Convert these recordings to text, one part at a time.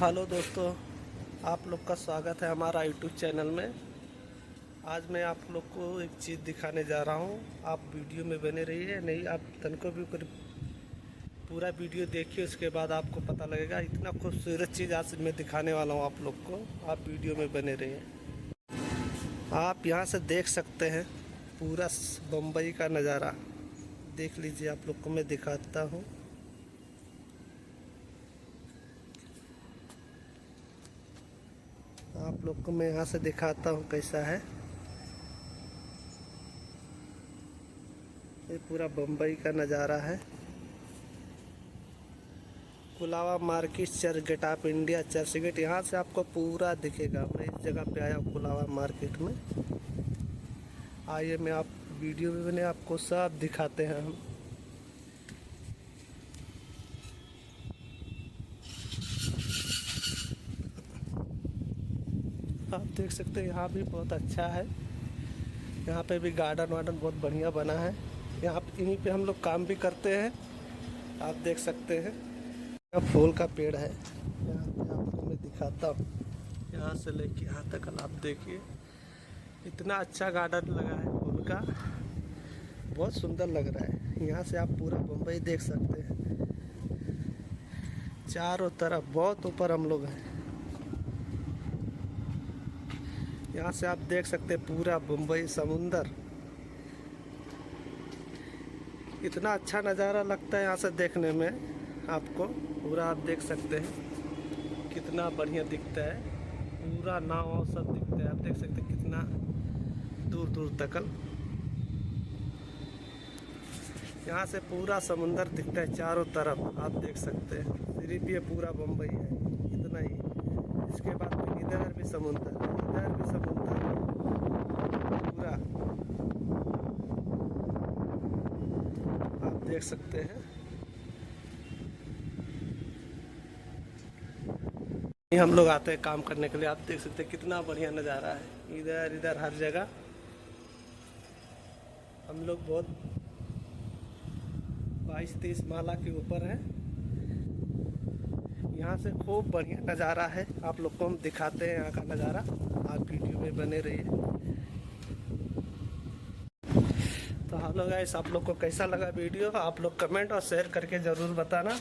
Hello दोस्तों, आप लोग का स्वागत है हमारा यूट्यूब चैनल में। आज मैं आप लोग को एक चीज़ दिखाने जा रहा हूँ। आप वीडियो में बने रहिए, नहीं आप तनको भी पूरा वीडियो देखिए, उसके बाद आपको पता लगेगा। इतना खूबसूरत चीज़ आज मैं दिखाने वाला हूँ आप लोग को। आप वीडियो में बने रहिए। आप यहाँ से देख सकते हैं पूरा बम्बई का नज़ारा। देख लीजिए, आप लोग को मैं दिखाता हूँ। आप लोग को मैं यहाँ से दिखाता हूँ कैसा है। ये पूरा बम्बई का नज़ारा है। Colaba market, Churchgate of India, Churchgate, यहाँ से आपको पूरा दिखेगा। मैं इस जगह पे आया हूँ कुलावा मार्केट में। आइए, मैं आप वीडियो में मैंने आपको सब दिखाते हैं हम। आप देख सकते हैं यहाँ भी बहुत अच्छा है। यहाँ पे भी गार्डन वार्डन बहुत बढ़िया बना है। यहाँ पे यहीं पे हम लोग काम भी करते हैं। आप देख सकते हैं यहाँ फूल का पेड़ है। यहाँ पे आपको मैं दिखाता हूँ, यहाँ से लेके यहाँ तक आप देखिए, इतना अच्छा गार्डन लगा है फूल का, बहुत सुंदर लग रहा है। यहाँ से आप पूरा मुंबई देख सकते हैं। चारों तरफ बहुत ऊपर हम लोग हैं। यहाँ से आप देख सकते हैं पूरा मुंबई, समुंदर। इतना अच्छा नज़ारा लगता है यहाँ से देखने में आपको। पूरा आप देख सकते हैं कितना बढ़िया दिखता है। पूरा नाव वाव सब दिखता है। आप देख सकते हैं कितना दूर दूर तक। यहाँ से पूरा समुंदर दिखता है चारों तरफ। आप देख सकते हैं सिर्फ ये पूरा मुंबई है, इतना ही। इसके बाद फिर इधर भी समुंदर, इधर भी समुंदर पूरा आप देख सकते हैं। हम लोग आते हैं काम करने के लिए। आप देख सकते हैं कितना बढ़िया नज़ारा है। इधर इधर हर जगह हम लोग बहुत 22-23 माला के ऊपर है। यहाँ से खूब बढ़िया नज़ारा है। आप लोग को हम दिखाते हैं यहाँ का नज़ारा। आप वीडियो में बने रहिए। तो हेलो गाइस, आप लोग को कैसा लगा वीडियो, आप लोग कमेंट और शेयर करके ज़रूर बताना।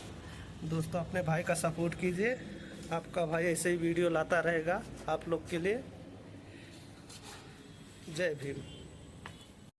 दोस्तों, अपने भाई का सपोर्ट कीजिए। आपका भाई ऐसे ही वीडियो लाता रहेगा आप लोग के लिए। जय भीम।